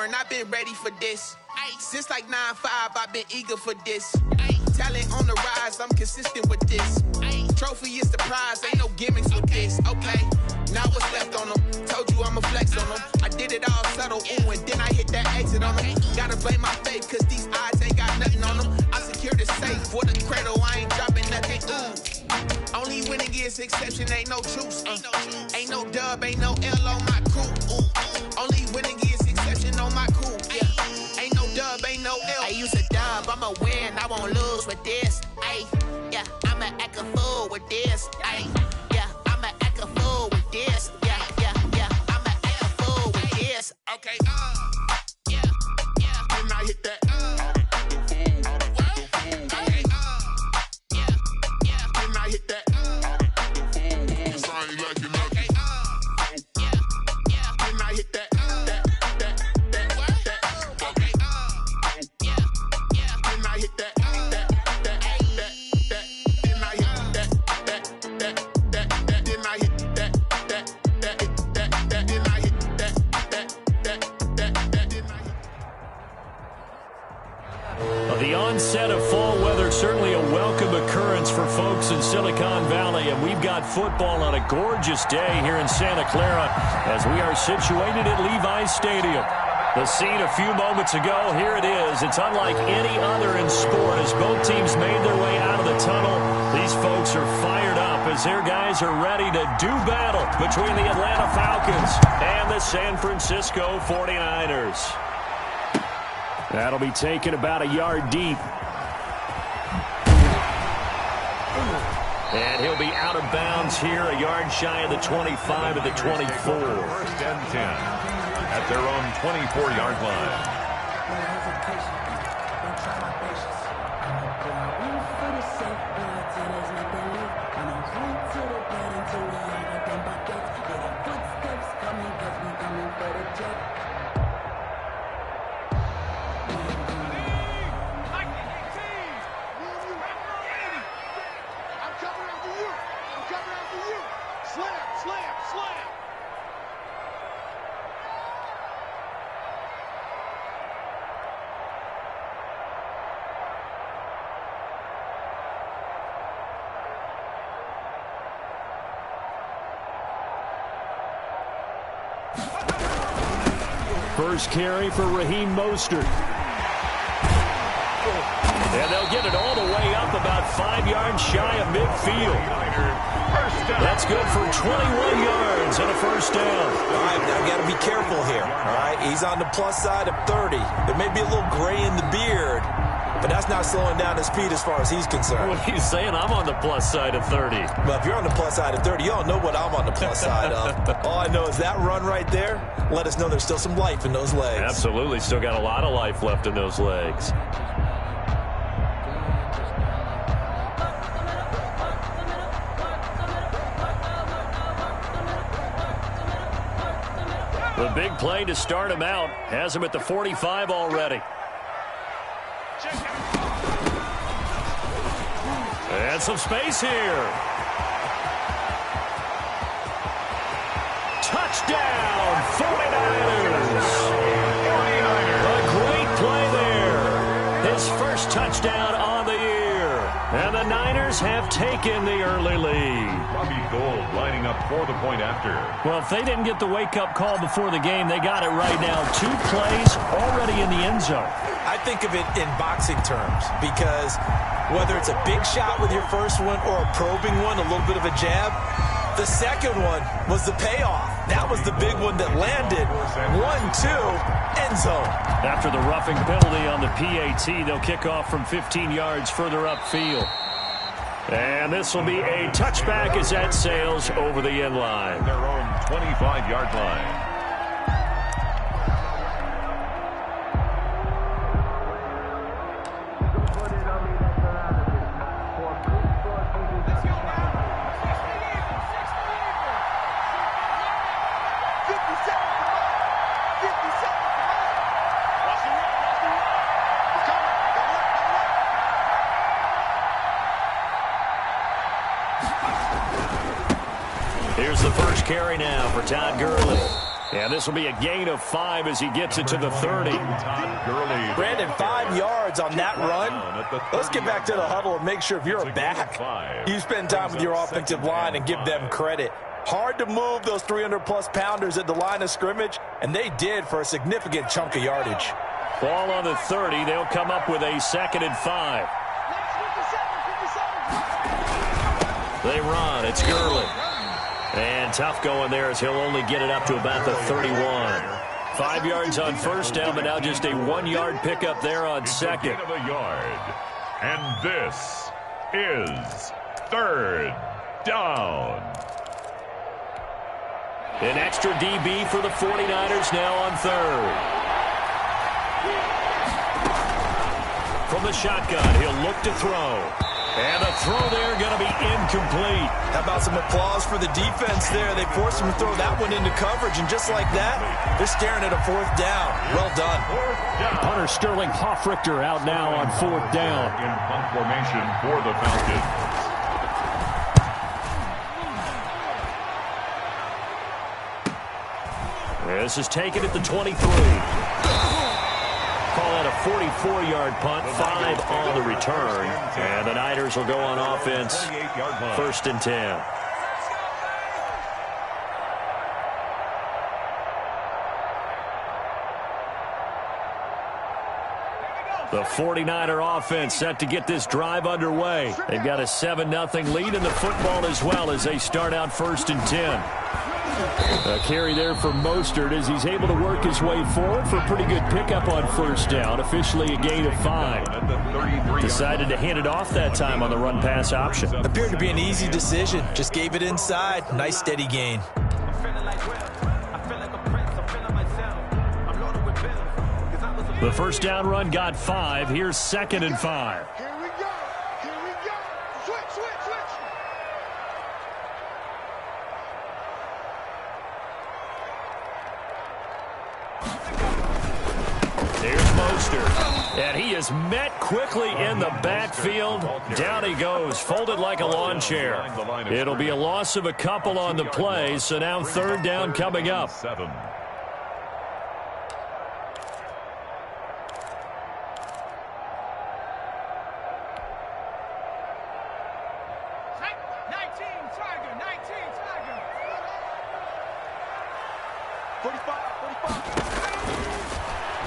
foreign, I've been ready for this. Since like 9-5, I've been eager for this. Talent on the rise, I'm consistent with this. Trophy is the prize, ain't no gimmicks with this. Okay, now what's left on them? Told you I'ma flex on them. I did it all subtle, ooh, and then I hit that exit on them. Gotta blame my faith, cause these odds ain't got nothing on them. I secured the safe for the cradle, I ain't dropping nothing, ooh. Only winning is exception, ain't no truce. Ain't no dub, ain't no L on my crew, ooh. Only winning is exception on my crew, yeah. Ain't no dub, ain't no L. I use a dub, I'ma win, I won't lose with this. Ay, yeah, I'ma act a fool with this. Ay, yeah, I'ma act a fool with this. Yeah, yeah, yeah, I'ma act a fool with this. Okay, yeah, yeah. Then I hit that. Okay, yeah, yeah. Then I hit that. The onset of fall weather, certainly a welcome occurrence for folks in Silicon Valley, and we've got football on a gorgeous day here in Santa Clara as we are situated at Levi's Stadium. The scene a few moments ago, here it is. It's unlike any other in sport as both teams made their way out of the tunnel. These folks are fired up as their guys are ready to do battle between the Atlanta Falcons and the San Francisco 49ers. That'll be taken about a yard deep. And he'll be out of bounds here, a yard shy of the 25 of the 24. First and 10 at their own 24-yard line. First carry for Raheem Mostert. And they'll get it all the way up about 5 yards shy of midfield. That's good for 21 yards and a first down. All right, now got to be careful here. All right, he's on the plus side of 30. There may be a little gray in the beard, but that's not slowing down his speed as far as he's concerned. What are you saying? I'm on the plus side of 30. Well, if you're on the plus side of 30, you all know what I'm on the plus side of. All I know is that run right there let us know there's still some life in those legs. Absolutely. Still got a lot of life left in those legs. The big play to start him out has him at the 45 already. And some space here. Touchdown, 49ers. A great play there. His first touchdown on the year. And the Niners have taken the early lead. Robbie Gould lining up for the point after. Well, if they didn't get the wake-up call before the game, they got it right now. 2 plays already in the end zone. I think of it in boxing terms because whether it's a big shot with your first one or a probing one, a little bit of a jab, the second one was the payoff. That was the big one that landed. 1-2, end zone. After the roughing penalty on the PAT, they'll kick off from 15 yards further upfield. And this will be a touchback as that sails over the end line. Their own 25-yard line. Here's the first carry now for Todd Gurley. And this will be a gain of 5 as he gets it to the 30. Brandon, 5 yards on that run. Let's get back to the huddle and make sure if you're a back, you spend time with your offensive line and give them credit. Hard to move those 300-plus pounders at the line of scrimmage, and they did for a significant chunk of yardage. Ball on the 30. They'll come up with a 2nd and 5. They run. It's Gurley. And tough going there as he'll only get it up to about the 31. 5 yards on first down, but now just a 1-yard pickup there on second. Of a yard. And this is 3rd down. An extra DB for the 49ers now on 3rd. From the shotgun, he'll look to throw. And the throw there going to be incomplete. How about some applause for the defense there? They forced him to throw that one into coverage, and just like that, they're staring at a 4th down. Well done. Punter Sterling Hoffrichter out now on 4th down. In punt formation for the Falcons. This is taken at the 23. Call that a 44-yard punt, 5 on the return. And the Niners will go on offense, 1st and 10. The 49er offense set to get this drive underway. They've got a 7-0 lead in the football as well as they start out 1st and 10. A carry there for Mostert as he's able to work his way forward for a pretty good pickup on 1st down. Officially a gain of 5. Decided to hand it off that time on the run-pass option. Appeared to be an easy decision. Just gave it inside. Nice steady gain. The 1st down run got 5. Here's 2nd and 5. And he is met quickly in the backfield. Down he goes, folded like a lawn chair. It'll be a loss of a couple on the play, so now 3rd down coming up. 7.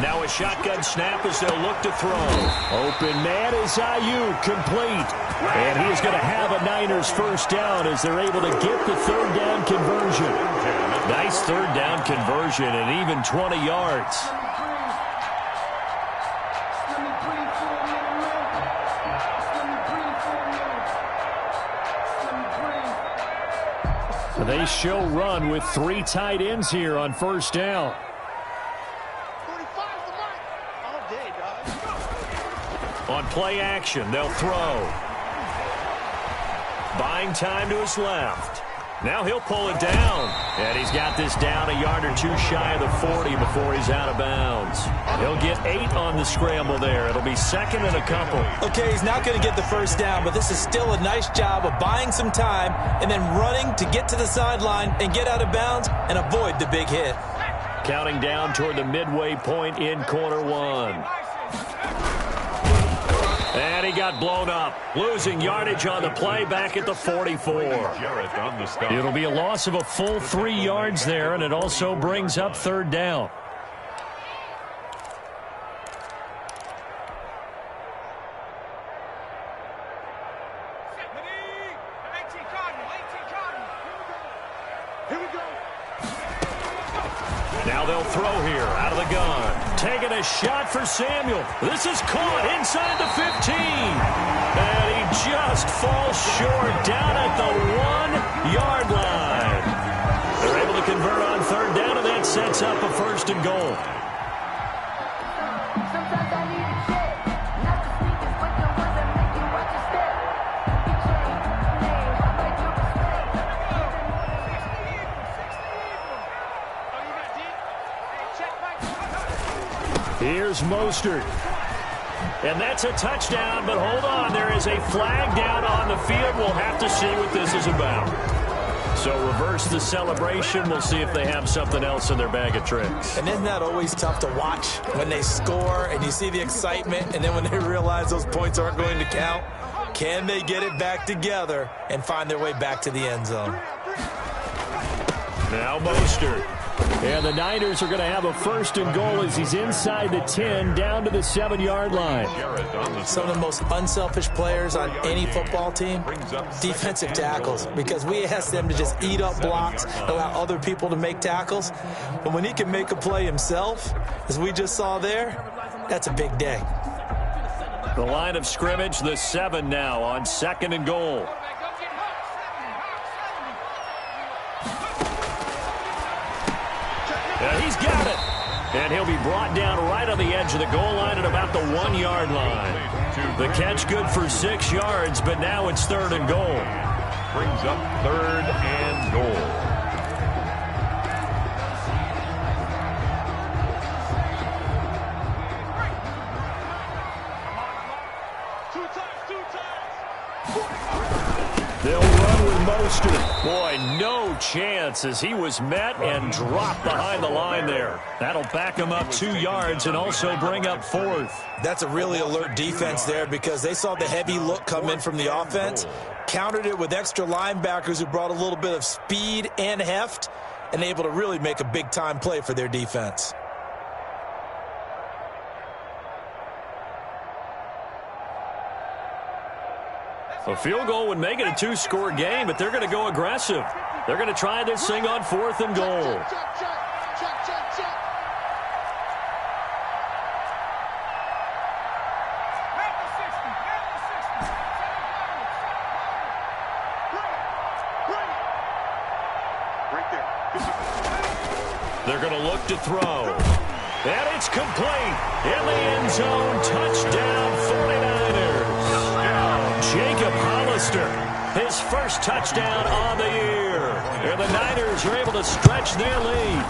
Now a shotgun snap as they'll look to throw. Open man is Ayuk, complete. And he is going to have a Niners 1st down as they're able to get the 3rd down conversion. Nice 3rd down conversion and even 20 yards. They show run with 3 tight ends here on 1st down. On play action, they'll throw. Buying time to his left. Now he'll pull it down. And he's got this down a yard or 2 shy of the 40 before he's out of bounds. He'll get 8 on the scramble there. It'll be 2nd and a couple. Okay, he's not going to get the 1st down, but this is still a nice job of buying some time and then running to get to the sideline and get out of bounds and avoid the big hit. Counting down toward the midway point in quarter 1. And he got blown up, losing yardage on the play back at the 44. It'll be a loss of a full 3 yards there, and it also brings up 3rd down. Now they'll throw here out of the gun. Taking a shot for Samuel. This is caught inside the 15. And he just falls short down at the 1-yard line. They're able to convert on 3rd down, and that sets up a 1st and goal. Here's Mostert. And that's a touchdown, but hold on. There is a flag down on the field. We'll have to see what this is about. So reverse the celebration. We'll see if they have something else in their bag of tricks. And isn't that always tough to watch when they score and you see the excitement, and then when they realize those points aren't going to count? Can they get it back together and find their way back to the end zone? Now Mostert. And the Niners are going to have a 1st and goal as he's inside the 10 down to the 7-yard line. Some of the most unselfish players on any football team, defensive tackles, because we ask them to just eat up blocks, allow other people to make tackles. But when he can make a play himself, as we just saw there, that's a big day. The line of scrimmage, the 7 now on 2nd and goal. He's got it. And he'll be brought down right on the edge of the goal line at about the 1-yard line. The catch good for 6 yards, but now it's 3rd and goal. Brings up 3rd and goal. They'll run with Mostert. Boy, no chance as he was met and dropped behind the line there. That'll back him up 2 yards and also bring up 4th. That's a really alert defense there because they saw the heavy look come in from the offense, countered it with extra linebackers who brought a little bit of speed and heft, and able to really make a big-time play for their defense. A field goal would make it a 2-score game, but they're going to go aggressive. They're going to try this thing on 4th and goal. They're going to look to throw. And it's complete. In the end zone, touchdown 49ers. Jacob Hollister, his first touchdown on the year. And the Niners are able to stretch their lead.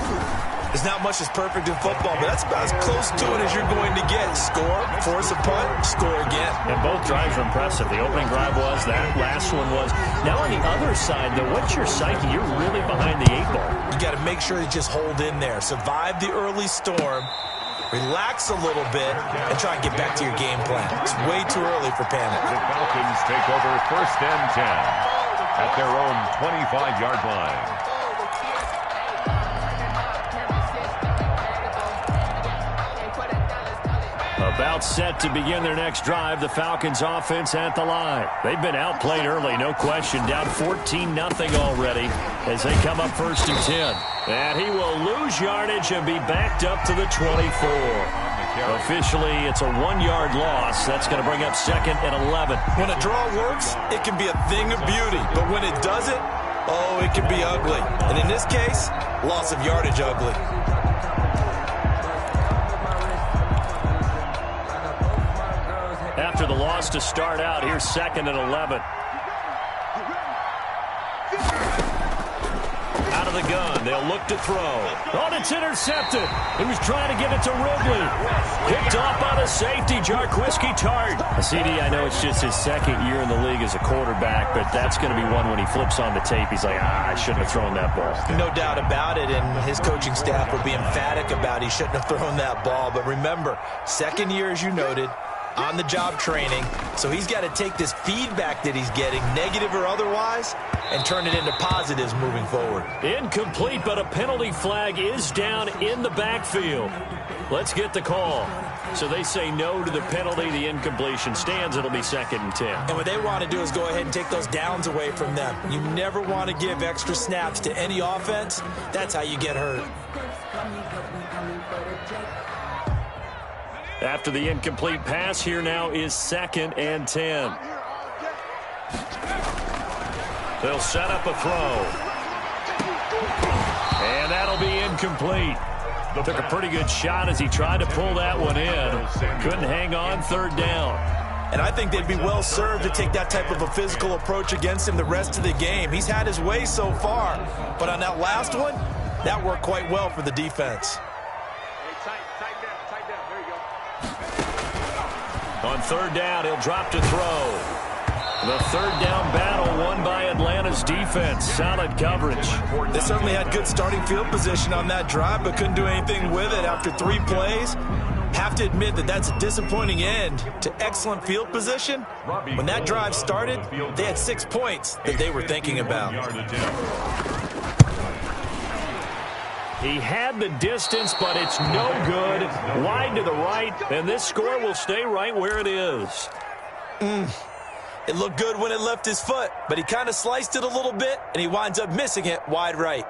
There's not much that's perfect in football, but that's about as close to it as you're going to get. Score, force a punt, score again. And both drives were impressive. The opening drive was, that last one was. Now on the other side, though, what's your psyche? You're really behind the 8 ball. You got to make sure you just hold in there. Survive the early storm. Relax a little bit and try and get back to your game plan. It's way too early for panic. The Falcons take over 1st and 10 at their own 25-yard line. About set to begin their next drive, the Falcons offense at the line. They've been outplayed early, no question. Down 14-0 already as they come up 1st and 10. And he will lose yardage and be backed up to the 24. Officially, it's a 1-yard loss. That's going to bring up 2nd and 11. When a draw works, it can be a thing of beauty. But when it doesn't, oh, it can be ugly. And in this case, loss of yardage ugly. After the loss to start out, here's 2nd and 11. Out of the gun, they'll look to throw. Oh, it's intercepted. He was trying to give it to Ridley. Picked off by the safety, Jarquiski Tart. CD, I know it's just his 2nd year in the league as a quarterback, but that's going to be one when he flips on the tape. He's like, I shouldn't have thrown that ball. No doubt about it, and his coaching staff will be emphatic about he shouldn't have thrown that ball. But remember, 2nd year, as you noted, on-the-job training, so he's got to take this feedback that he's getting, negative or otherwise, and turn it into positives moving forward. Incomplete, but a penalty flag is down in the backfield. Let's get the call. So they say no to the penalty. The incompletion stands. It'll be 2nd and 10. And what they want to do is go ahead and take those downs away from them. You never want to give extra snaps to any offense. That's how you get hurt. After the incomplete pass, here now is 2nd and 10. They'll set up a throw. And that'll be incomplete. Took a pretty good shot as he tried to pull that one in. Couldn't hang on, 3rd down. And I think they'd be well served to take that type of a physical approach against him the rest of the game. He's had his way so far. But on that last one, that worked quite well for the defense. On 3rd down, he'll drop to throw. The third down battle won by Atlanta's defense. Solid coverage. They certainly had good starting field position on that drive, but couldn't do anything with it after 3 plays. Have to admit that that's a disappointing end to excellent field position. When that drive started, they had 6 points that they were thinking about. He had the distance, but it's no good. Wide to the right, and this score will stay right where it is. It looked good when it left his foot, but he kind of sliced it a little bit, and he winds up missing it wide right.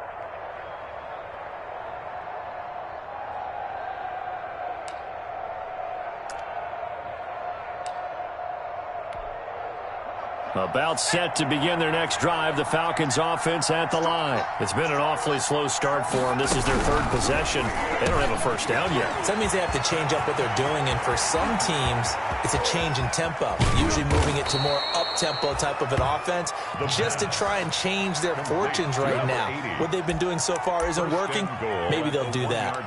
About set to begin their next drive, the Falcons offense at the line. It's been an awfully slow start for them. This is their 3rd possession. They don't have a first down yet. So that means they have to change up what they're doing, and for some teams, it's a change in tempo, usually moving it to more up-tempo type of an offense just to try and change their fortunes right now. What they've been doing so far isn't working. Maybe they'll do that.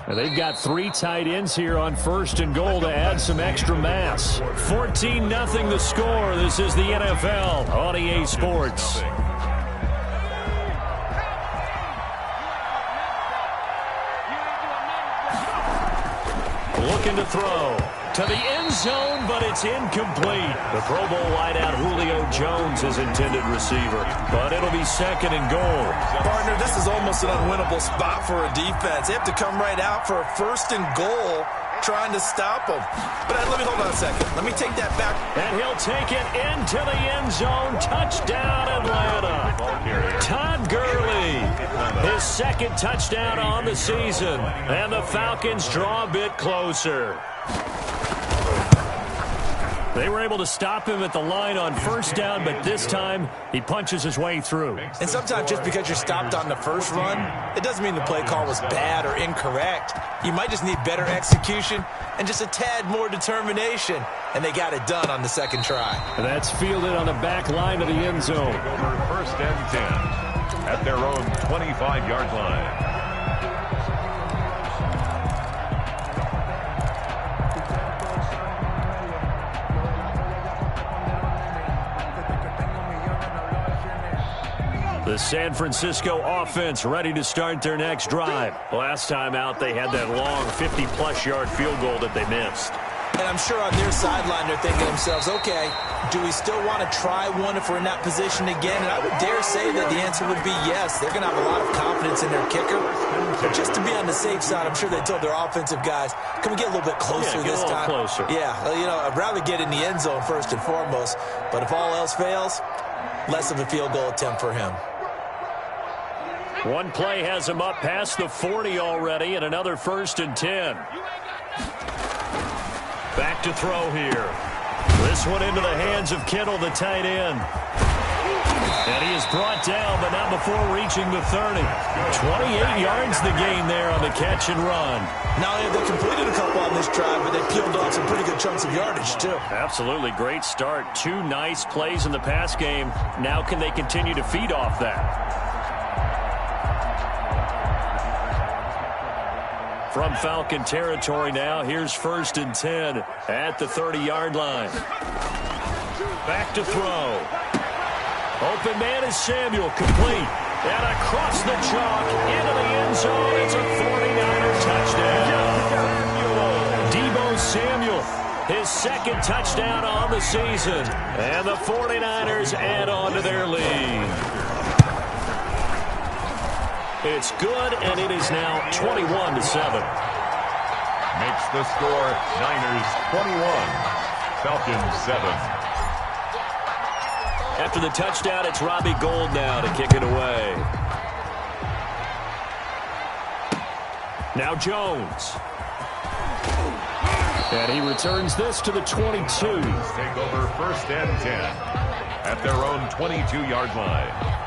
They've got 3 tight ends here on 1st and goal to add some extra mass. 14-0 the score. This is the NFL on EA Sports. Looking to throw to the end zone, but it's incomplete. The Pro Bowl wideout Julio Jones is intended receiver, but it'll be 2nd and goal. Partner, this is almost an unwinnable spot for a defense. They have to come right out for a 1st and goal trying to stop them. But let me hold on a second. Let me take that back. And he'll take it into the end zone. Touchdown, Atlanta. Todd Gurley, his 2nd touchdown on the season. And the Falcons draw a bit closer. They were able to stop him at the line on 1st down, but this time he punches his way through. And sometimes just because you're stopped on the first run, it doesn't mean the play call was bad or incorrect. You might just need better execution and just a tad more determination. And they got it done on the 2nd try. And that's fielded on the back line of the end zone. Over 1st and 10 at their own 25-yard line. The San Francisco offense ready to start their next drive. Last time out, they had that long 50-plus yard field goal that they missed. And I'm sure on their sideline they're thinking to themselves, okay, do we still want to try one if we're in that position again? And I would dare say that the answer would be yes. They're going to have a lot of confidence in their kicker. But just to be on the safe side, I'm sure they told their offensive guys, can we get a little bit closer this time? Closer. Yeah, I'd rather get in the end zone first and foremost. But if all else fails, less of a field goal attempt for him. One play has him up past the 40 already, and another 1st and 10. Back to throw here. This one into the hands of Kittle, the tight end. And he is brought down, but not before reaching the 30. 28 yards the gain there on the catch and run. Not only have they completed a couple on this drive, but they peeled off some pretty good chunks of yardage, too. Absolutely. Great start. 2 nice plays in the pass game. Now can they continue to feed off that? From Falcon territory now, here's 1st and 10 at the 30-yard line. Back to throw. Open man is Samuel, complete. And across the chalk, into the end zone, it's a 49er touchdown. Deebo Samuel, his 2nd touchdown on the season. And the 49ers add on to their lead. It's good, and it is now 21-7. Makes the score Niners 21, Falcons 7. After the touchdown, it's Robbie Gould now to kick it away. Now Jones. And he returns this to the 22. Take over 1st and 10 at their own 22-yard line.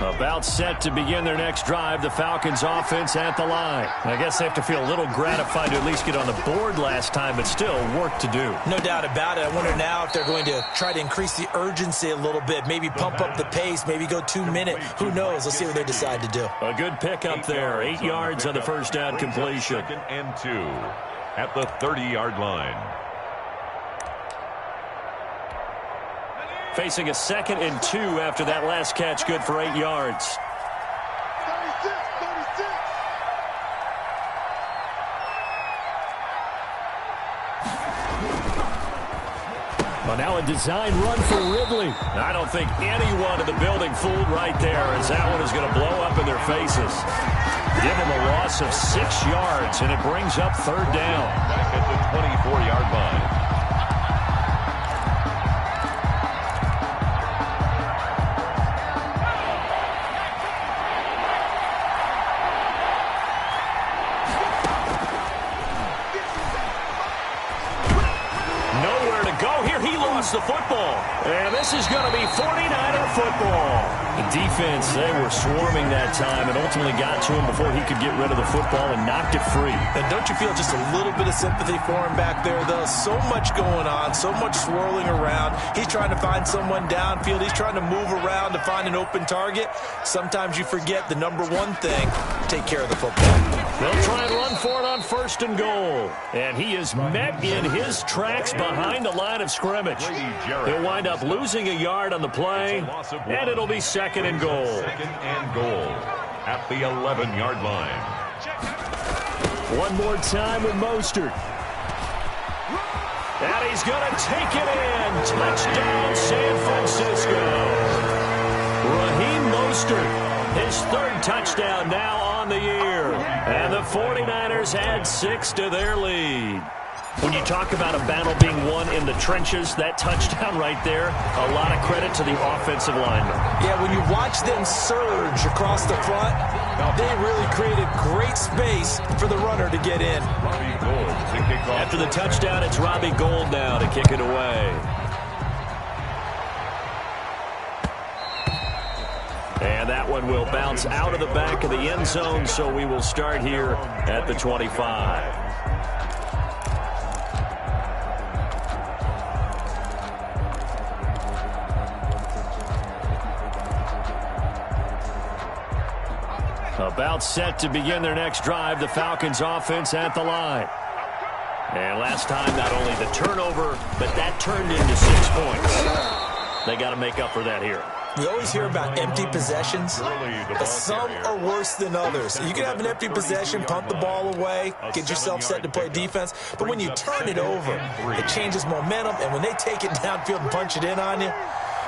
About set to begin their next drive, the Falcons offense at the line. I guess they have to feel a little gratified to at least get on the board last time, but still work to do. No doubt about it. I wonder now if they're going to try to increase the urgency a little bit, maybe pump up the pace, maybe go 2-minute. Who knows? Let's see what they decide to do. A good pickup there. 8 yards on the first down completion. 2nd and 2 at the 30-yard line. Facing a 2nd and 2 after that last catch, good for 8 yards. 36. Well, now a design run for Ridley. I don't think anyone in the building fooled right there, as that one is going to blow up in their faces. Give them a loss of 6 yards, and it brings up 3rd down. Back at the 24-yard line. The football. And this is going to be 49er football. The defense, they were swarming that time and ultimately got to him before he could get rid of the football and knocked it free. And don't you feel just a little bit of sympathy for him back there, though? So much going on, so much swirling around. He's trying to find someone downfield. He's trying to move around to find an open target. Sometimes you forget the number one thing, take care of the football. They'll try and run for it on 1st and goal. And he is met in his tracks behind the line of scrimmage. He'll wind up losing a yard on the play, and it'll be 2nd and goal. 2nd and goal at the 11-yard line. One more time with Mostert. And he's going to take it in. Touchdown, San Francisco. Raheem Mostert, his 3rd touchdown now on the year. And the 49ers add 6 to their lead. When you talk about a battle being won in the trenches, that touchdown right there, a lot of credit to the offensive linemen. Yeah, when you watch them surge across the front, they really created great space for the runner to get in. After the touchdown, it's Robbie Gould now to kick it away. And that one will bounce out of the back of the end zone, so we will start here at the 25. About set to begin their next drive, the Falcons offense at the line. And last time, not only the turnover, but that turned into 6 points. They got to make up for that here. We always hear about empty possessions, but some are worse than others. You can have an empty possession, punt the ball away, get yourself set to play defense, but when you turn it over, it changes momentum, and when they take it downfield and punch it in on you,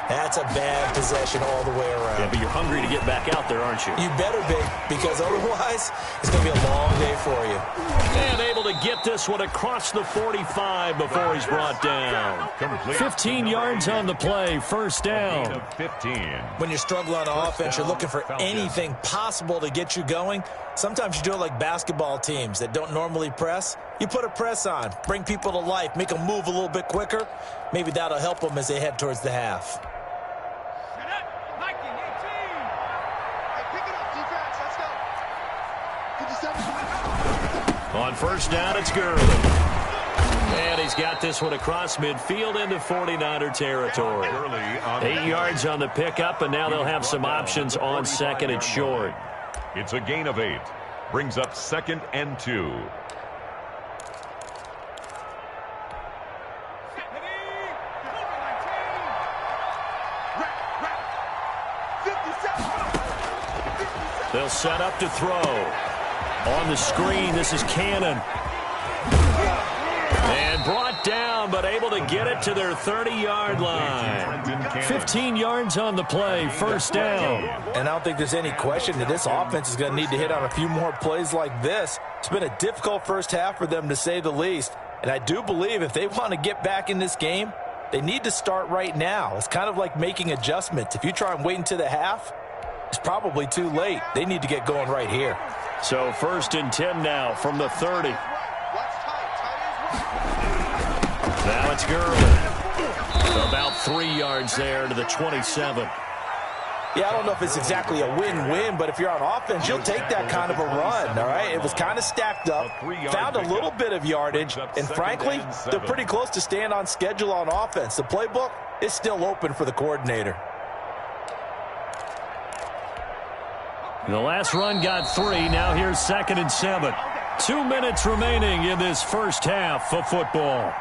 that's a bad possession all the way around. Yeah, but you're hungry to get back out there, aren't you? You better be, because otherwise, it's going to be a long day for you. And able to get this one across the 45 before he's brought down. 15 yards on the play, 1st down. 15. When you struggle on offense, you're looking for anything possible to get you going. Sometimes you do it like basketball teams that don't normally press. You put a press on, bring people to life, make them move a little bit quicker. Maybe that'll help them as they head towards the half. On 1st down, it's Gurley. And he's got this one across midfield into 49er territory. 8 yards on the pickup, and now they'll have some options on 2nd and short. It's a gain of 8. Brings up 2nd and 2. They'll set up to throw. On the screen, this is Cannon. And brought down, but able to get it to their 30-yard line. 15 yards on the play, 1st down. And I don't think there's any question that this offense is going to need to hit on a few more plays like this. It's been a difficult first half for them, to say the least. And I do believe if they want to get back in this game, they need to start right now. It's kind of like making adjustments. If you try and wait until the half, it's probably too late. They need to get going right here. So 1st and 10 now from the 30. Now it's Gurley. About 3 yards there to the 27. Yeah, I don't know if it's exactly a win-win, but if you're on offense, you'll take that kind of a run, all right? It was kind of stacked up, found a little bit of yardage, and frankly, they're pretty close to staying on schedule on offense. The playbook is still open for the coordinator. The last run got 3. Now here's 2nd and 7. 2 minutes remaining in this first half of football.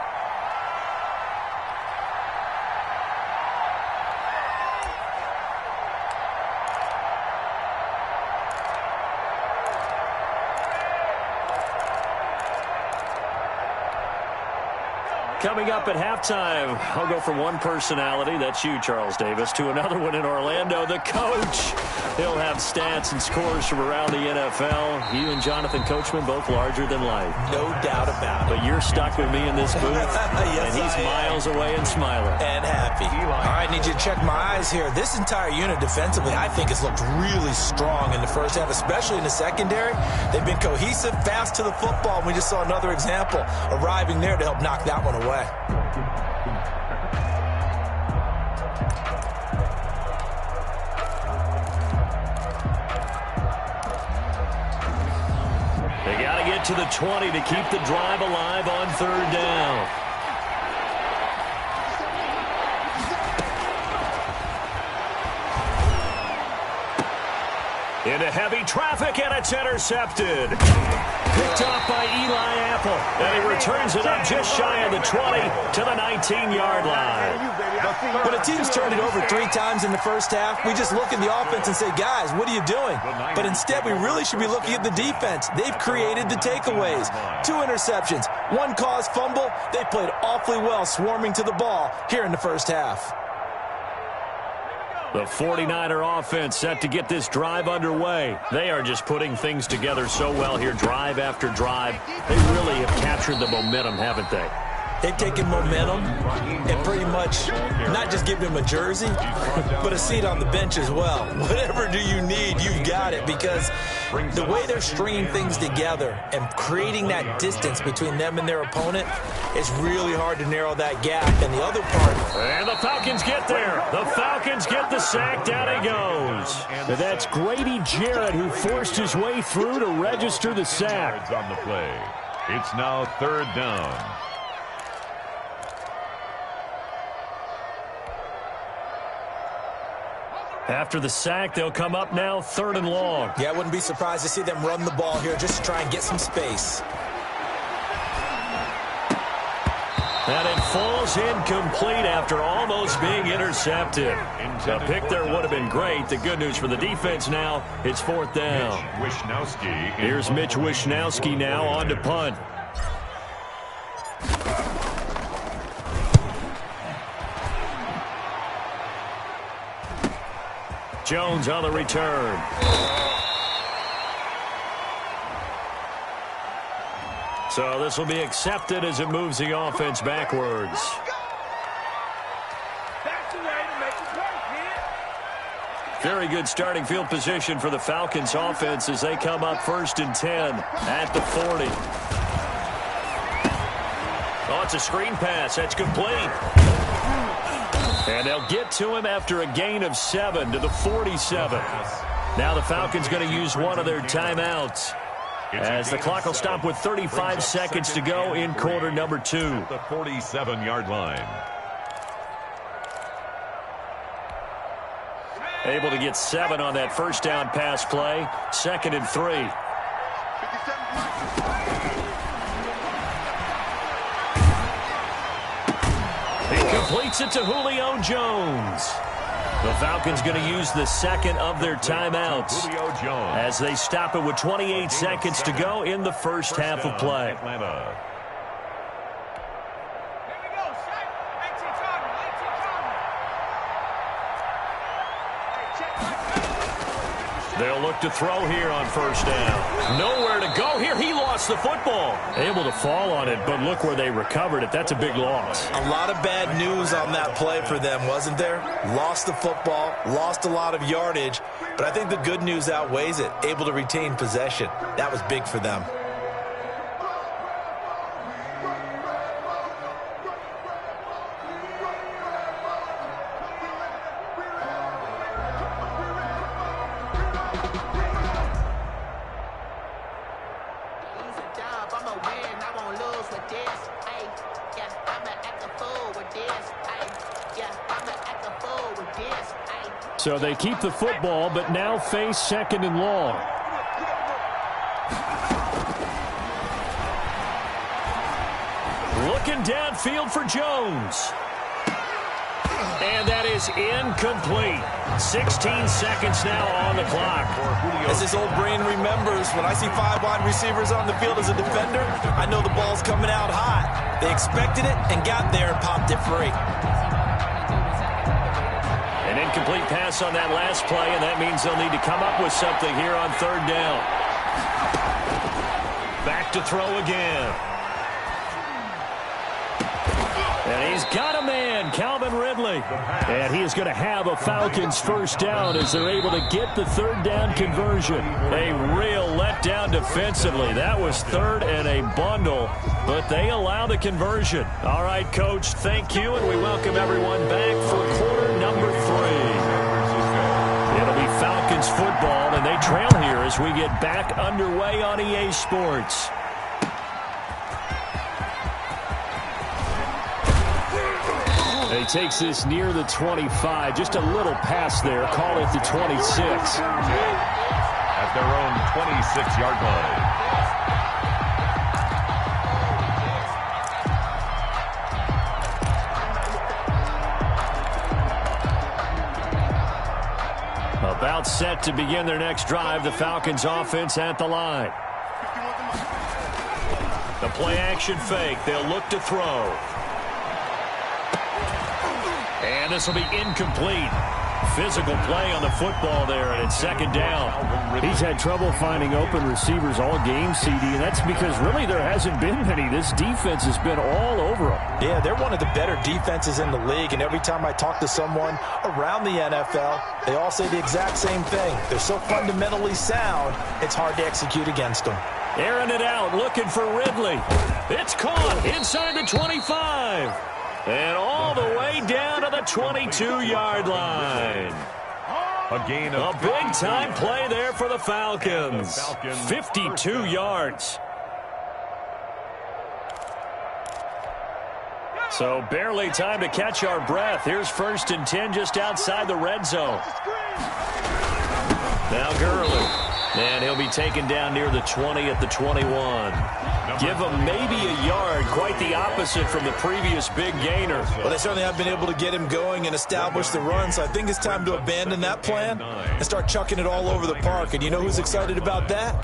Coming up at halftime, I'll go from one personality, that's you, Charles Davis, to another one in Orlando, the coach. He'll have stats and scores from around the NFL. You and Jonathan Coachman, both larger than life. No doubt about it. But you're stuck with me in this booth, yes, and he's miles away and smiling. And happy. All right, need you to check my eyes here. This entire unit defensively, I think, has looked really strong in the first half, especially in the secondary. They've been cohesive, fast to the football, and we just saw another example arriving there to help knock that one away. They got to get to the 20 to keep the drive alive on 3rd down. Into heavy traffic, and it's intercepted. Picked off by Eli Apple, and he returns it up just shy of the 20 to the 19-yard line. When a team's turned it over 3 times in the first half, we just look at the offense and say, guys, what are you doing? But instead, we really should be looking at the defense. They've created the takeaways. 2 interceptions, 1 caused fumble. They played awfully well swarming to the ball here in the first half. The 49er offense set to get this drive underway. They are just putting things together so well here, drive after drive. They really have captured the momentum, haven't they? They've taken momentum and pretty much not just given him a jersey, but a seat on the bench as well. Whatever do you need, you've got it, because the way they're stringing things together and creating that distance between them and their opponent, it's really hard to narrow that gap. And the other part... And the Falcons get there. The Falcons get the sack. Down he goes. And that's Grady Jarrett who forced his way through to register the sack. On the play. It's now 3rd down. After the sack, they'll come up now 3rd and long. Yeah, I wouldn't be surprised to see them run the ball here just to try and get some space. And it falls incomplete after almost being intercepted. The pick there would have been great. The good news for the defense now, it's 4th down. Here's Mitch Wishnowsky now on to punt. Jones on the return. So this will be accepted as it moves the offense backwards. Very good starting field position for the Falcons offense as they come up 1st and 10 at the 40. Oh, it's a screen pass. That's complete. And they'll get to him after a gain of 7 to the 47. Now the Falcons going to use one of their timeouts, as the clock will stop with 35 seconds to go in quarter number 2. The 47-yard line. Able to get 7 on that first down pass play. 2nd and 3. Completes it to Julio Jones. The Falcons going to use the 2nd of their timeouts as they stop it with 28 seconds to go in the first half of play. They'll look to throw here on 1st down. Nowhere to go here. He lost the football. Able to fall on it, but look where they recovered it. That's a big loss. A lot of bad news on that play for them, wasn't there? Lost the football, lost a lot of yardage, but I think the good news outweighs it. Able to retain possession. That was big for them. job, I'ma win, I won't lose with this. Ay, yeah, I'ma act a fool with this. Ay, yeah, I'ma act a fool with this. Ay. So they keep the football, but now face 2nd and long. Looking downfield for Jones. And that is incomplete. 16 seconds now on the clock. As his old brain remembers, when I see 5 wide receivers on the field as a defender, I know the ball's coming out hot. They expected it and got there and popped it free. An incomplete pass on that last play, and that means they'll need to come up with something here on 3rd down. Back to throw again. And he's got a man, Calvin Ridley. And he is going to have a Falcons 1st down as they're able to get the 3rd down conversion. A real letdown defensively. That was 3rd and a bundle, but they allow the conversion. All right, Coach, thank you, and we welcome everyone back for quarter number 3. It'll be Falcons football, and they trail here as we get back underway on EA Sports. He takes this near the 25. Just a little pass there. Call it the 26. At their own 26-yard line. About set to begin their next drive. The Falcons offense at the line. The play action fake. They'll look to throw. And this will be incomplete. Physical play on the football there, and it's 2nd down. He's had trouble finding open receivers all game, CD, and that's because really there hasn't been many. This defense has been all over them. Yeah, they're one of the better defenses in the league, and every time I talk to someone around the NFL, they all say the exact same thing. They're so fundamentally sound, it's hard to execute against them. Airing it out, looking for Ridley. It's caught inside the 25. And all the way down to the 22-yard line. A gain of a big-time play there for the Falcons. 52 yards. So barely time to catch our breath. Here's 1st and 10 just outside the red zone. Now Gurley. And he'll be taken down near the 20 at the 21. Give him maybe a yard. Quite the opposite from the previous big gainer. Well, they certainly have been able to get him going and establish the run, so I think it's time to abandon that plan and start chucking it all over the park. And you know who's excited about that?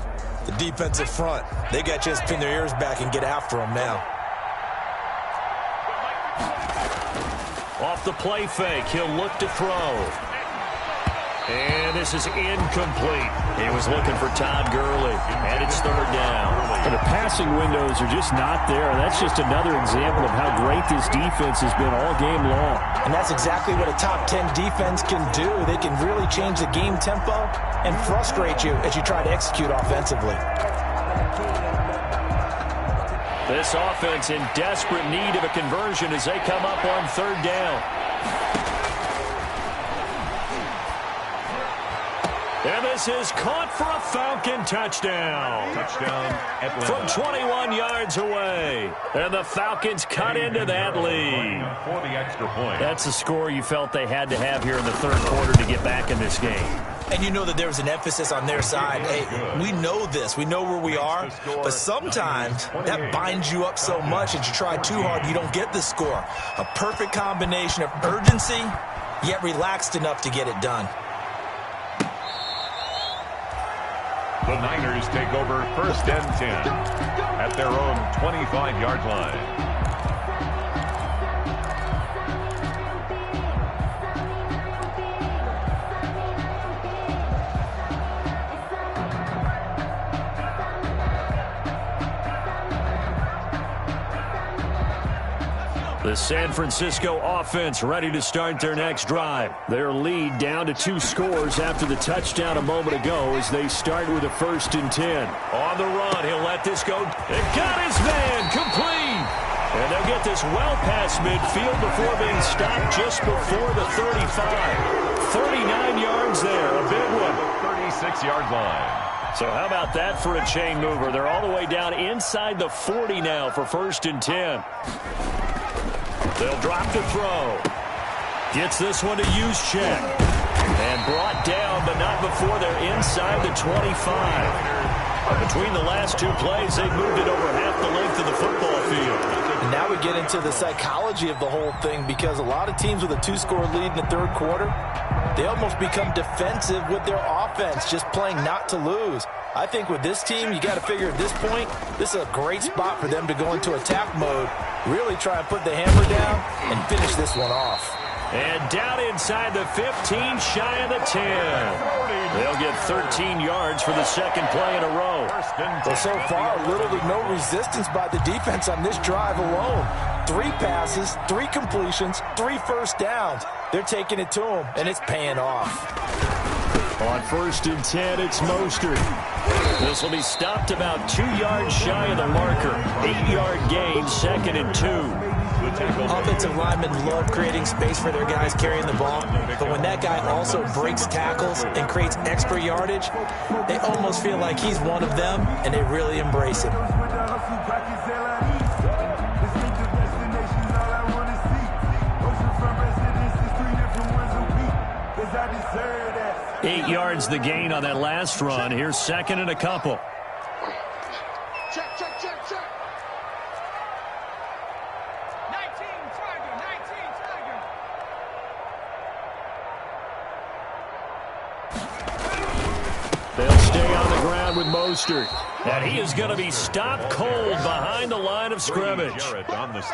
The defensive front. They got a chance to pin their ears back and get after him now. Off the play fake, he'll look to throw. And this is incomplete. He was looking for Todd Gurley, and it's 3rd down. The passing windows are just not there. That's just another example of how great this defense has been all game long. And that's exactly what a top 10 defense can do. They can really change the game tempo and frustrate you as you try to execute offensively. This offense in desperate need of a conversion as they come up on 3rd down. And this is caught for a Falcon touchdown. Touchdown, Atlanta. From 21 yards away. And the Falcons cut into that lead. For the extra point. That's the score you felt they had to have here in the 3rd quarter to get back in this game. And you know that there was an emphasis on their side. Hey, we know this. We know where we are. But sometimes that binds you up so much that you try too hard, you don't get the score. A perfect combination of urgency, yet relaxed enough to get it done. The Niners take over 1st and 10 at their own 25-yard line. The San Francisco offense ready to start their next drive. Their lead down to 2 scores after the touchdown a moment ago as they start with a 1st and 10. On the run, he'll let this go. It got his man complete. And they'll get this well past midfield before being stopped just before the 35. 39 yards there, a big one. 36-yard line. So how about that for a chain mover? They're all the way down inside the 40 now for 1st and 10. They'll drop the throw. Gets this one to Juszczyk. And brought down, but not before they're inside the 25. Between the last two plays, they've moved it over half the length of the football field. And now we get into the psychology of the whole thing, because a lot of teams with a 2-score lead in the third quarter, they almost become defensive with their offense, just playing not to lose. I think with this team, you got to figure at this point, this is a great spot for them to go into attack mode, really try and put the hammer down and finish this one off. And down inside the 15, shy of the 10. They'll get 13 yards for the second play in a row. Well, so far, little to no resistance by the defense on this drive alone. 3 passes, 3 completions, 3 first downs. They're taking it to them, and it's paying off. On 1st and 10, it's Mostert. This will be stopped about 2 yards shy of the marker. 8-yard gain, 2nd and 2. Offensive linemen love creating space for their guys carrying the ball, but when that guy also breaks tackles and creates extra yardage, they almost feel like he's one of them, and they really embrace him. Eight 8 yards the gain on that last run. Here's 2nd and a couple. Check. 19 Tiger. They'll stay on the ground with Mostert. And he is going to be stopped cold behind the line of scrimmage.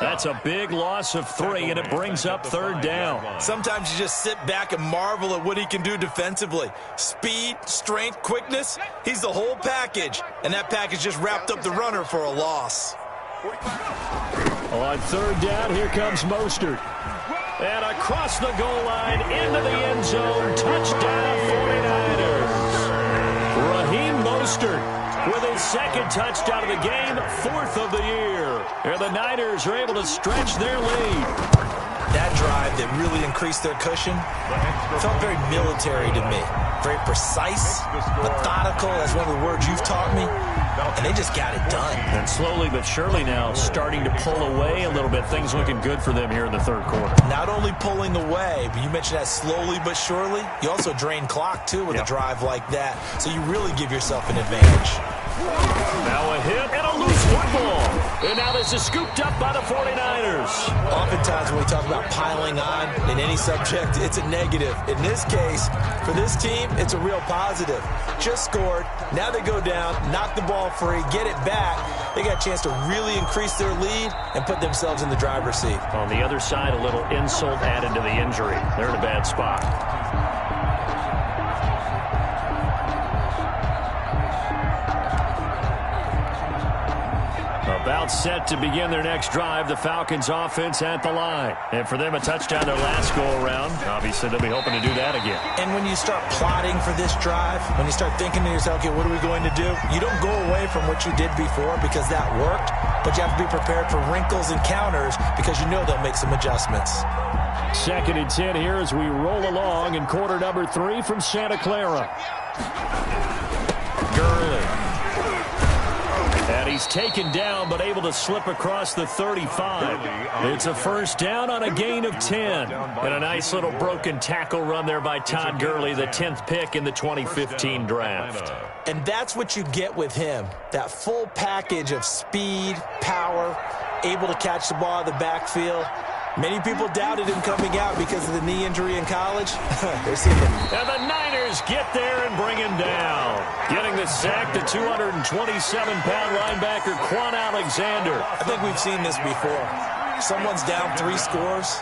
That's a big loss of 3, and it brings up 3rd down. Sometimes you just sit back and marvel at what he can do defensively. Speed, strength, quickness, he's the whole package. And that package just wrapped up the runner for a loss. On 3rd down, here comes Mostert. And across the goal line, into the end zone, touchdown 49ers. Raheem Mostert with his 2nd touchdown of the game, 4th of the year. And the Niners are able to stretch their lead. That drive that really increased their cushion felt very military to me. Very precise, methodical, that's one of the words you've taught me. And they just got it done. And slowly but surely now starting to pull away a little bit. Things looking good for them here in the 3rd quarter. Not only pulling away, but you mentioned that slowly but surely. You also drain clock, too, with a drive like that. So you really give yourself an advantage. Now a hit and a loose football. And now this is scooped up by the 49ers. Oftentimes when we talk about piling on in any subject, it's a negative. In this case, for this team, it's a real positive. Just scored. Now they go down, knock the ball free, get it back. They got a chance to really increase their lead and put themselves in the driver's seat. On the other side, a little insult added to the injury. They're in a bad spot. About set to begin their next drive, the Falcons offense at the line. And for them, a touchdown their last go-around. Obviously, they'll be hoping to do that again. And when you start plotting for this drive, when you start thinking to yourself, okay, what are we going to do? You don't go away from what you did before because that worked, but you have to be prepared for wrinkles and counters because you know they'll make some adjustments. 2nd and 10 here as we roll along in quarter number 3 from Santa Clara. Gurley. And he's taken down, but able to slip across the 35. It's a 1st down on a gain of 10. And a nice little broken tackle run there by Todd Gurley, the 10th pick in the 2015 draft. And that's what you get with him. That full package of speed, power, able to catch the ball in the backfield. Many people doubted him coming out because of the knee injury in college. They're seeing him. And the Niners get there and bring him down. Getting the sack, the 227-pound linebacker, Quan Alexander. I think we've seen this before. Someone's down 3 scores.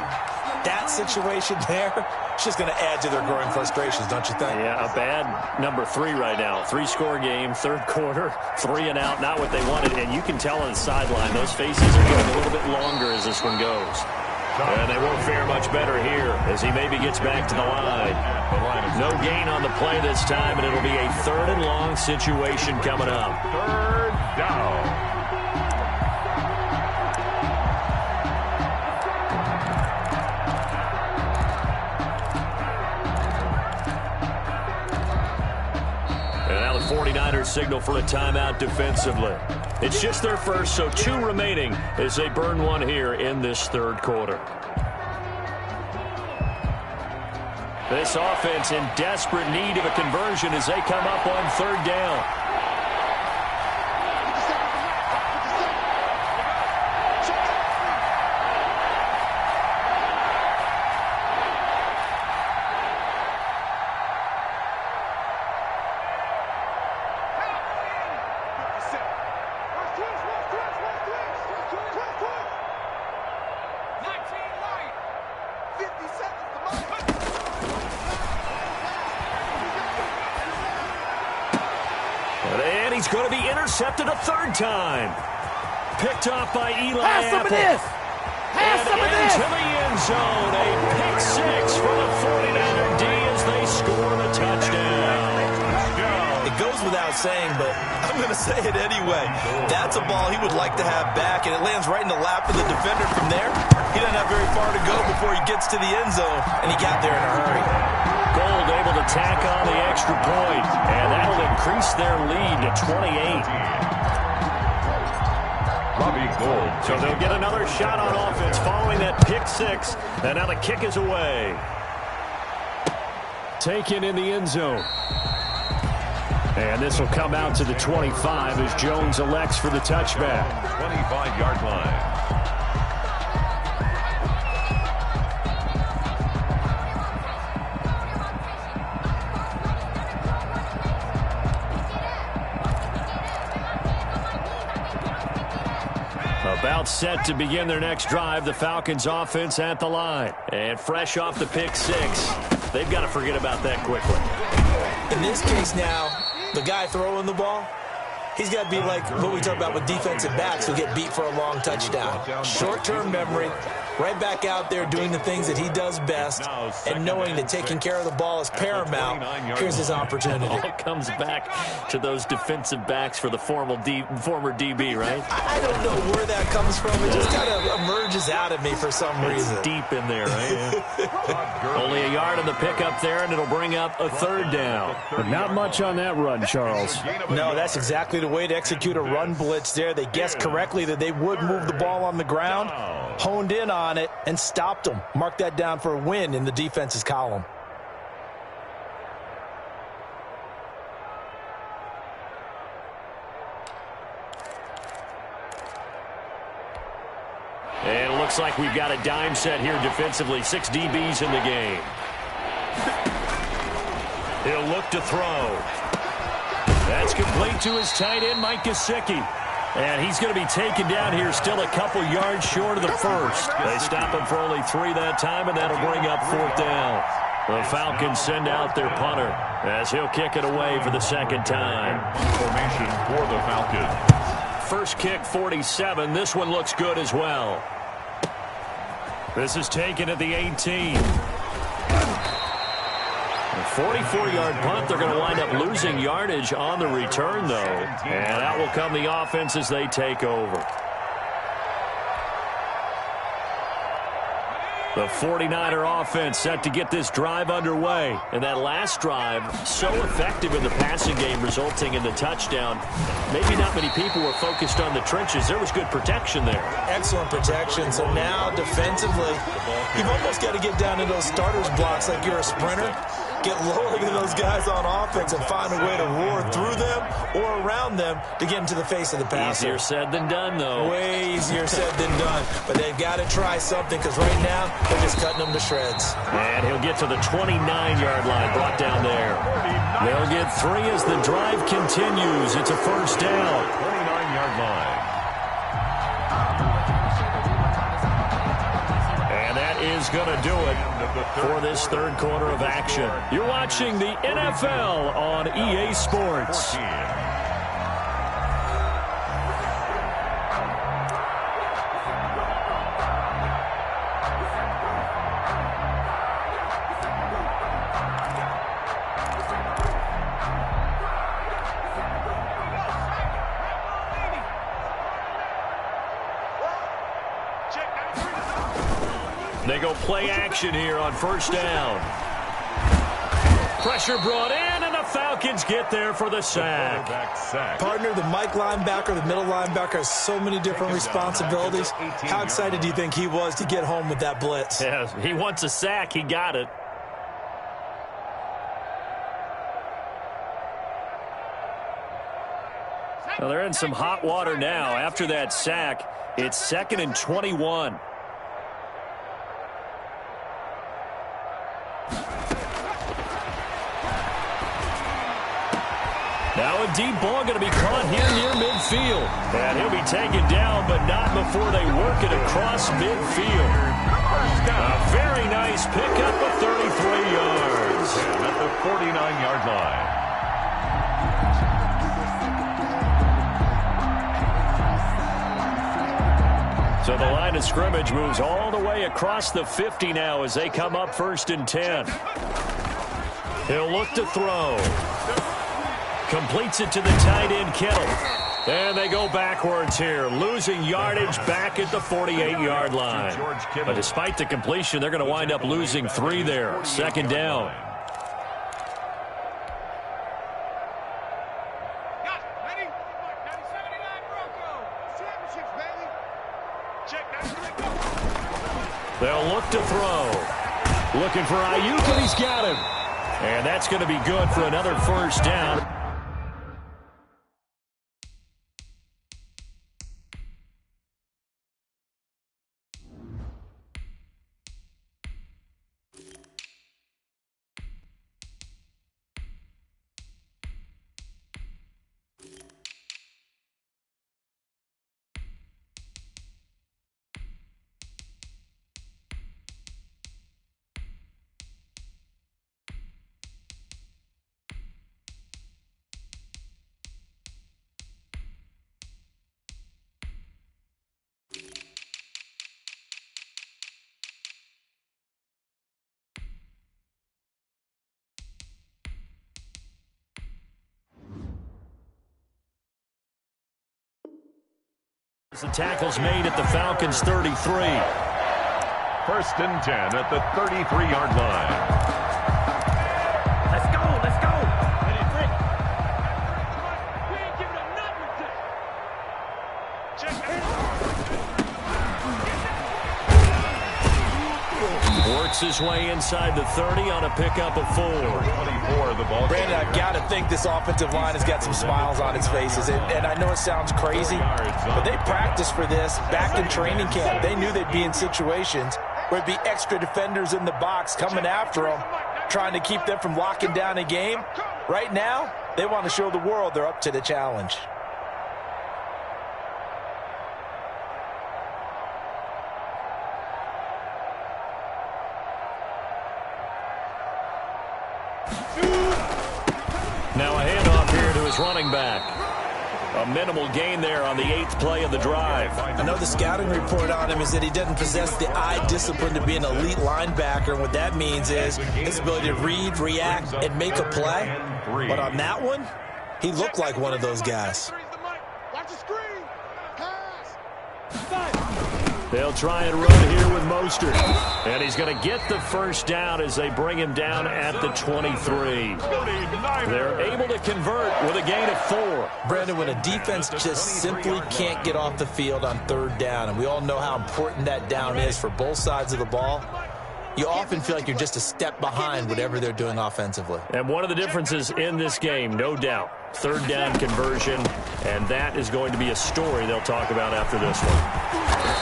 That situation there, it's just going to add to their growing frustrations, don't you think? Yeah, a bad number 3 right now. 3-score game, 3rd quarter, 3 and out, not what they wanted. And you can tell on the sideline, those faces are getting a little bit longer as this one goes. And they won't fare much better here as he maybe gets back to the line. No gain on the play this time, and it'll be a 3rd and long situation coming up. 3rd down. And now the 49ers signal for a timeout defensively. It's just their first, so 2 remaining as they burn one here in this third quarter. This offense in desperate need of a conversion as they come up on third down. And he's going to be intercepted a third time. Picked off by Eli Apple. Pass some of this. Into the end zone. A pick 6 for the 49er D as they score the touchdown. It goes without saying, but I'm going to say it anyway. That's a ball he would like to have back, and it lands right in the lap of the defender from there. He doesn't have very far to go before he gets to the end zone, and he got there in a hurry. Gold able to tack on the extra point, and that'll increase their lead to 28. Robbie Gold. So they'll get another shot on offense following that pick 6, and now the kick is away. Taken in the end zone. And this will come out to the 25 as Jones elects for the touchback. 25-yard line. About set to begin their next drive, the Falcons offense at the line. And fresh off the pick 6, they've got to forget about that quickly. In this case now, the guy throwing the ball, he's got to be like what we talk about with defensive backs who get beat for a long touchdown. Short-term memory, right back out there doing the things that he does best, and knowing that taking care of the ball is paramount. Here's his opportunity. All comes back to those defensive backs for the former DB, right? I don't know where that comes from. It just kind of emerges out of me for some reason. It's deep in there, right? Only a yard on the pickup there, and it'll bring up a third down. But not much on that run, Charles. No, that's exactly the way to execute a run blitz there. They guessed correctly that they would move the ball on the ground, honed in on it, and stopped them. Mark that down for a win in the defense's column. And it looks like we've got a dime set here defensively. 6 DBs in the game. He'll look to throw. That's complete to his tight end, Mike Gesicki. And he's going to be taken down here, still a couple yards short of the first. They stop him for only 3 that time, and that'll bring up 4th down. The Falcons send out their punter as he'll kick it away for the second time. Formation for the Falcons. First kick, 47. This one looks good as well. This is taken at the 18. 44-yard punt. They're going to wind up losing yardage on the return, though. And out will come the offense as they take over. The 49er offense set to get this drive underway. And that last drive, so effective in the passing game, resulting in the touchdown. Maybe not many people were focused on the trenches. There was good protection there. Excellent protection. So now, defensively, you've almost got to get down to those starters blocks like you're a sprinter. Get lower than those guys on offense and find a way to roar through them or around them to get into the face of the passer. Easier said than done, though. Way easier said than done. But they've got to try something because right now they're just cutting them to shreds. And he'll get to the 29-yard line, brought down there. They'll get 3 as the drive continues. It's a first down. 29-yard line. And that is going to do it for this third quarter of action. You're watching the NFL on EA Sports. They go play action here on first down. Pressure brought in, and a Falcons get there for the sack. Partner, the Mike linebacker, the middle linebacker has so many different responsibilities. How excited do you think he was to get home with that blitz? Yeah, he wants a sack. He got it. Well, they're in some hot water now. After that sack, it's 2nd and 21. Now a deep ball going to be caught here near midfield. And he'll be taken down, but not before they work it across midfield. A very nice pickup of 33 yards. At the 49-yard line. So the line of scrimmage moves all the way across the 50 now as they come up 1st and 10. He'll look to throw. Completes it to the tight end, Kittle. And they go backwards here, losing yardage back at the 48-yard line. But despite the completion, they're going to wind up losing 3 there. 2nd down. They'll look to throw. Looking for Ayuk, and he's got him. And that's going to be good for another 1st down. The tackle's made at the Falcons' 33. 1st and 10 at the 33-yard line. Let's go, let's go. Ready, Rick. We ain't giving up nothing today. Check Works his way inside the 30 on a pickup of 4. 24, the ball. Brandon, I've got to think this offensive line has got some smiles on its faces. And I know it sounds crazy, but they practiced for this back in training camp. They knew they'd be in situations where it'd be extra defenders in the box coming after them, trying to keep them from locking down a game. Right now, they want to show the world they're up to the challenge. Now a handoff here to his running back. A minimal gain there on the 8th play of the drive. I know the scouting report on him is that he doesn't possess the eye discipline to be an elite linebacker. And what that means is his ability to read, react, and make a play. But on that one, he looked like one of those guys. Watch the screen. Pass. They'll try and run here with Mostert. And he's going to get the 1st down as they bring him down at the 23. They're able to convert with a gain of 4. Brandon, when a defense just simply can't get off the field on 3rd down, and we all know how important that down is for both sides of the ball, you often feel like you're just a step behind whatever they're doing offensively. And one of the differences in this game, no doubt, 3rd down conversion, and that is going to be a story they'll talk about after this one.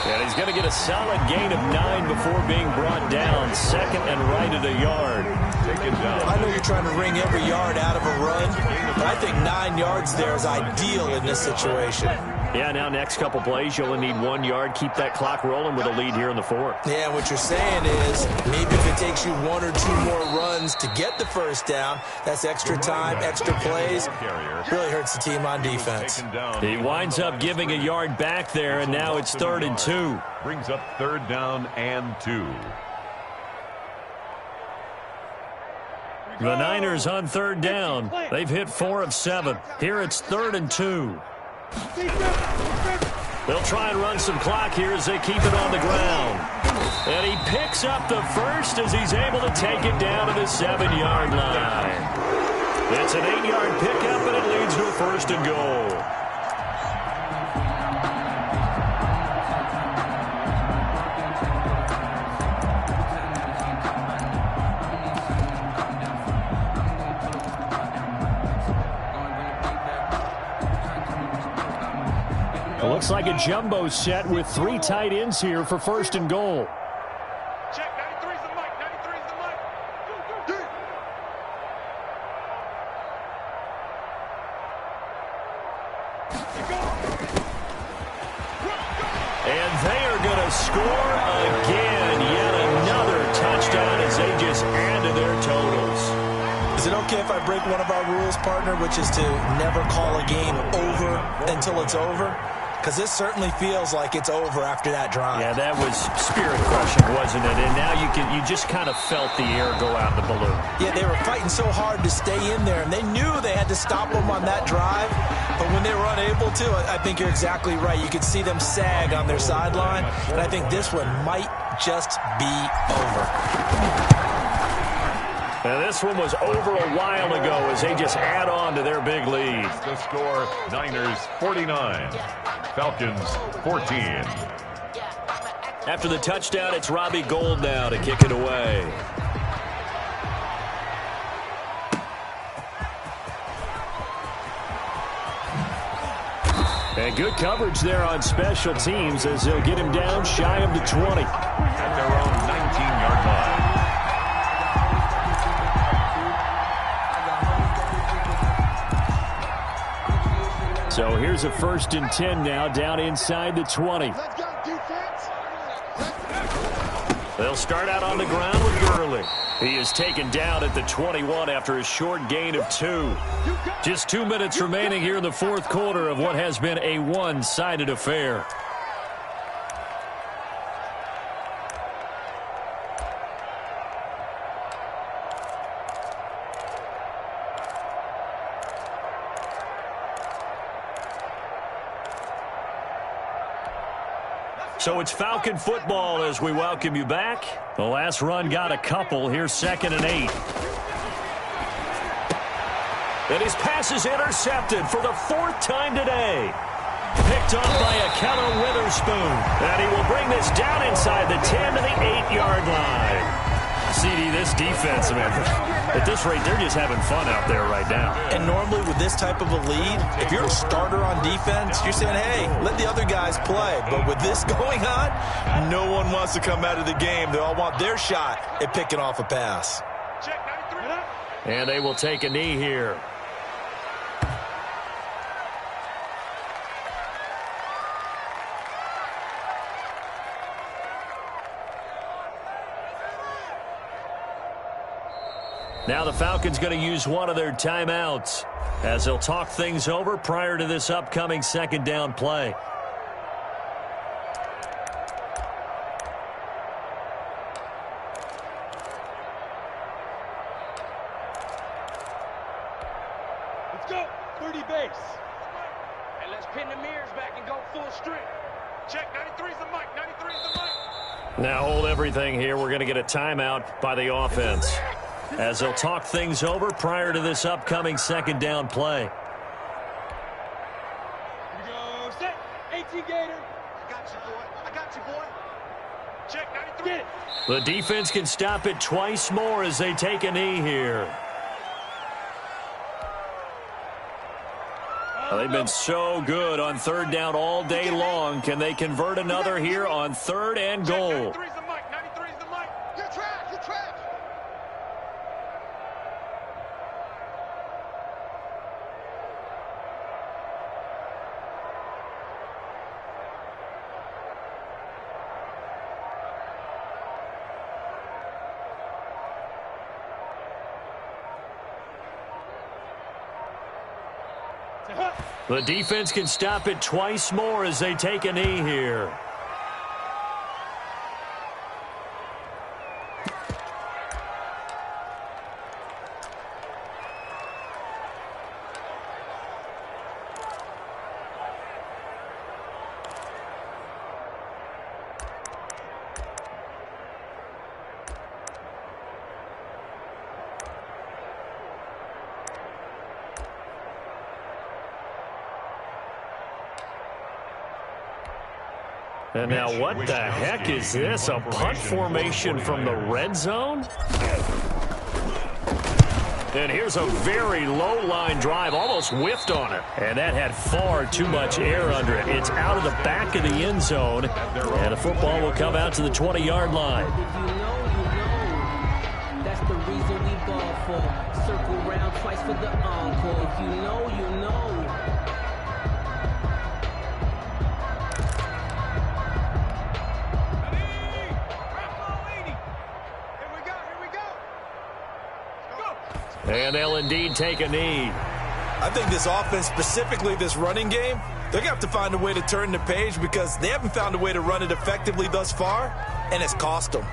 And he's going to get a solid gain of 9 before being brought down. 2nd and right at a yard. I know you're trying to wring every yard out of a run, but I think 9 yards there is ideal in this situation. Yeah, now next couple plays, you only need 1 yard. Keep that clock rolling with a lead here in the 4th. Yeah, what you're saying is maybe if it takes you 1 or 2 more runs to get the 1st down, that's extra time, extra plays. Really hurts the team on defense. He winds up giving a yard back there, and now it's 3rd and 2. Brings up 3rd down and 2. The Niners on 3rd down. They've hit 4 of 7. Here it's 3rd and 2. They'll try and run some clock here as they keep it on the ground. And he picks up the 1st as he's able to take it down to the 7-yard line. It's an 8-yard pickup, and it leads to a first and goal. It looks like a jumbo set with 3 tight ends here for first and goal. Check, 93's the mic, 93's the mic. And they are going to score again. Yet another touchdown as they just add to their totals. Is it okay if I break one of our rules, partner, which is to never call a game over until it's over? Because this certainly feels like it's over after that drive. Yeah, that was spirit-crushing, wasn't it? And now you just kind of felt the air go out the balloon. Yeah, they were fighting so hard to stay in there, and they knew they had to stop them on that drive. But when they were unable to, I think you're exactly right. You could see them sag on their sideline, and I think this one might just be over. Now, this one was over a while ago as they just add on to their big lead. The score, Niners 49, Falcons 14. After the touchdown, it's Robbie Gould now to kick it away. And good coverage there on special teams as they'll get him down shy of the 20. At their own 19-yard line. So here's a 1st and 10 now, down inside the 20. They'll start out on the ground with Gurley. He is taken down at the 21 after a short gain of 2. Just 2 minutes remaining here in the 4th quarter of what has been a one-sided affair. So it's Falcon football as we welcome you back. The last run got a couple. Here's 2nd and 8. And his pass is intercepted for the 4th time today. Picked off by a Keller Witherspoon. And he will bring this down inside the 10 to the 8-yard line. CD, this defense, man, at this rate, they're just having fun out there right now. And normally with this type of a lead, if you're a starter on defense, you're saying, hey, let the other guys play. But with this going on, no one wants to come out of the game. They all want their shot at picking off a pass. Check, 93. And they will take a knee here. Now the Falcons going to use one of their timeouts as they'll talk things over prior to this upcoming 2nd down play. Let's go. 30 base. And let's pin the mirrors back and go full strength. Check, 93's the mic, 93's the mic. Now hold everything here. We're going to get a timeout by the offense as they'll talk things over prior to this upcoming 2nd down play. Here we go. Set. 18 Gator. I got you, boy. I got you, boy. Check, 93. Get it. The defense can stop it twice more as they take a knee here. Well, they've been so good on 3rd down all day long. Can they convert another here on 3rd and goal? 93's the mic, 93's the mic. You're trash, you're trash. The defense can stop it twice more as they take a knee here. And now what the heck is this? A punt formation from the red zone? And here's a very low-line drive, almost whiffed on it. And that had far too much air under it. It's out of the back of the end zone, and the football will come out to the 20-yard line. If you know, you know. That's the reason we ball for. Circle round twice for the encore. If you know, you know. And they'll indeed take a knee. I think this offense, specifically this running game, they're going to have to find a way to turn the page because they haven't found a way to run it effectively thus far, and it's cost them.